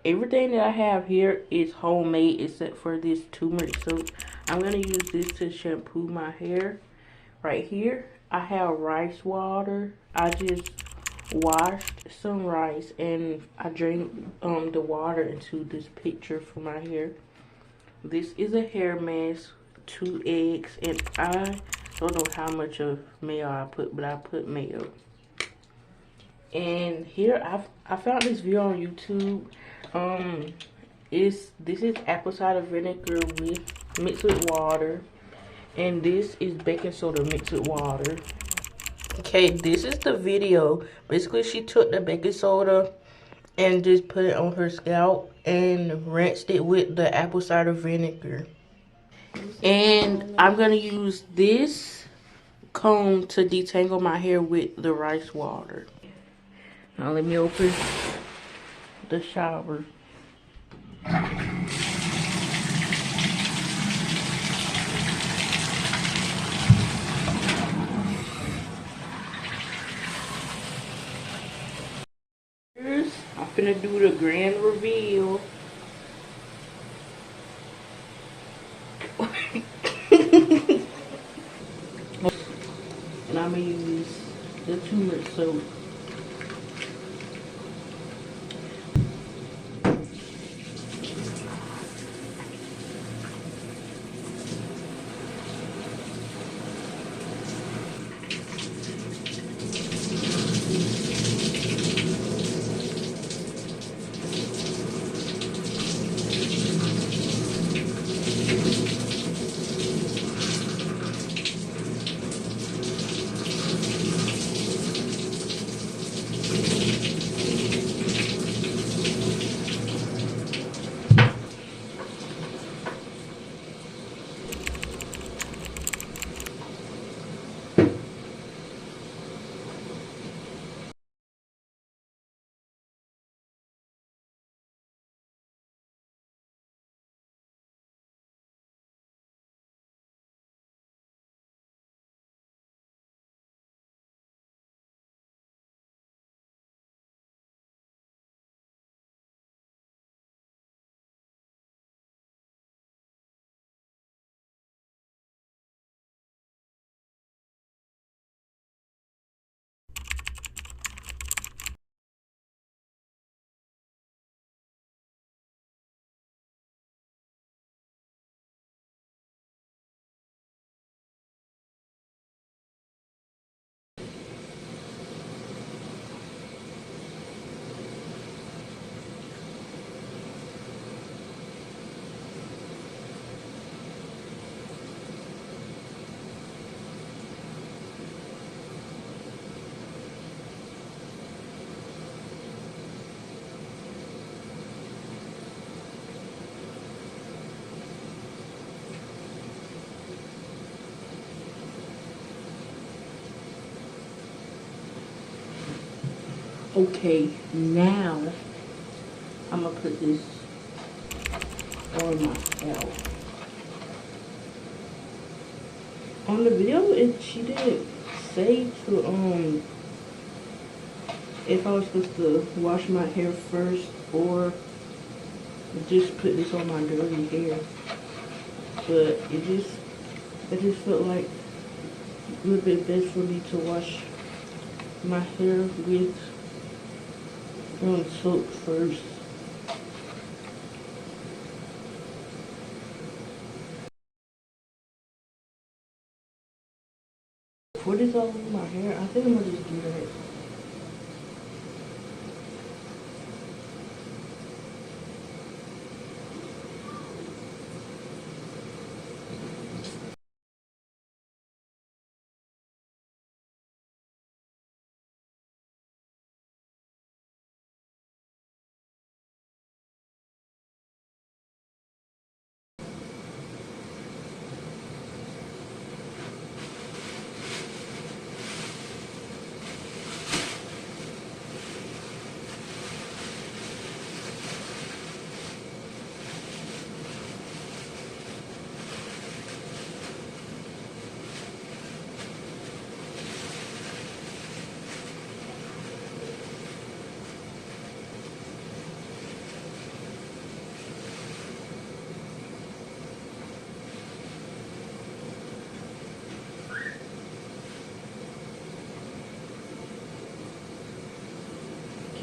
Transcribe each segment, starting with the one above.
everything that I have here is homemade except for this turmeric soap. I'm going to use this to shampoo my hair. Right here, I have rice water. I just washed some rice and I drank the water into this pitcher for my hair. This is a hair mask, 2 eggs, and I don't know how much of mayo I put, but I put mayo. And here I found this video on YouTube. This is apple cider vinegar mixed with water, and this is baking soda mixed with water. Okay, this is the video. Basically, she took the baking soda and just put it on her scalp and rinsed it with the apple cider vinegar. And I'm gonna use this comb to detangle my hair with the rice water. Now let me open the shower. I'm finna do the grand reveal. And I'm gonna use the turmeric soap. Okay, now I'm gonna put this on my scalp. On the video, she didn't say to if I was supposed to wash my hair first or just put this on my dirty hair. But it just felt like it would be best for me to wash my hair with soap first. Put this all over my hair. I think I'm gonna just do that.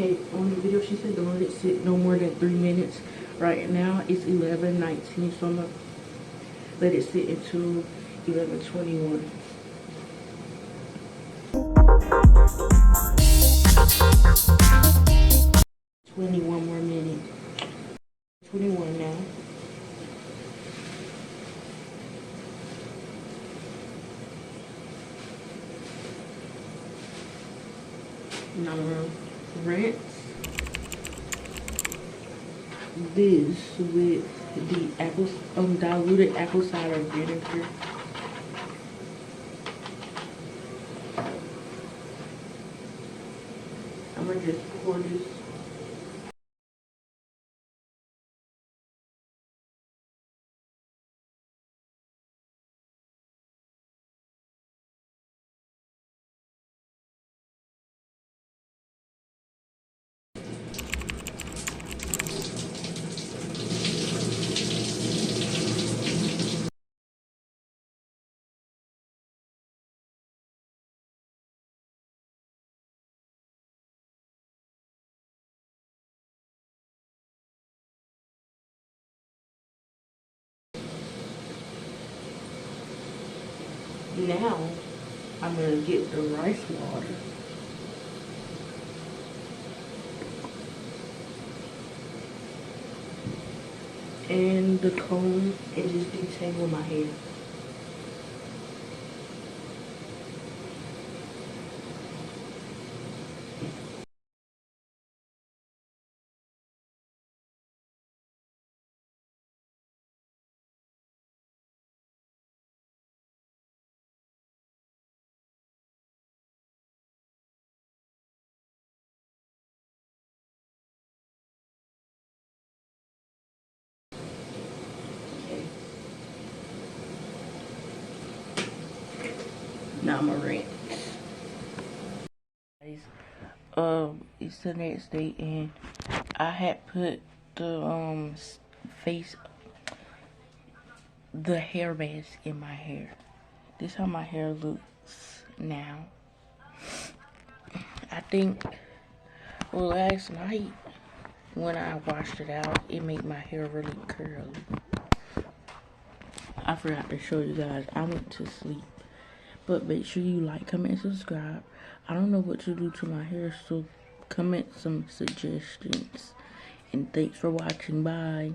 Okay, on the video she said don't let it sit no more than 3 minutes. Right now it's 11:19, so I'm gonna let it sit until 11:21. 21 more minutes. 21 now. Now I'm gonna rinse this with the diluted apple cider vinegar. I'm gonna just pour this. Now I'm gonna get the rice water. And the comb and just detangle my hair. Okay. Now I'm gonna rinse. Guys, it's the next day and I had put the face the hair mask in my hair. This is how my hair looks now. I think, well, last night when I washed it out, it made my hair really curly. I forgot to show you guys. I went to sleep. But make sure you like, comment, and subscribe. I don't know what to do to my hair, so comment some suggestions. And thanks for watching. Bye.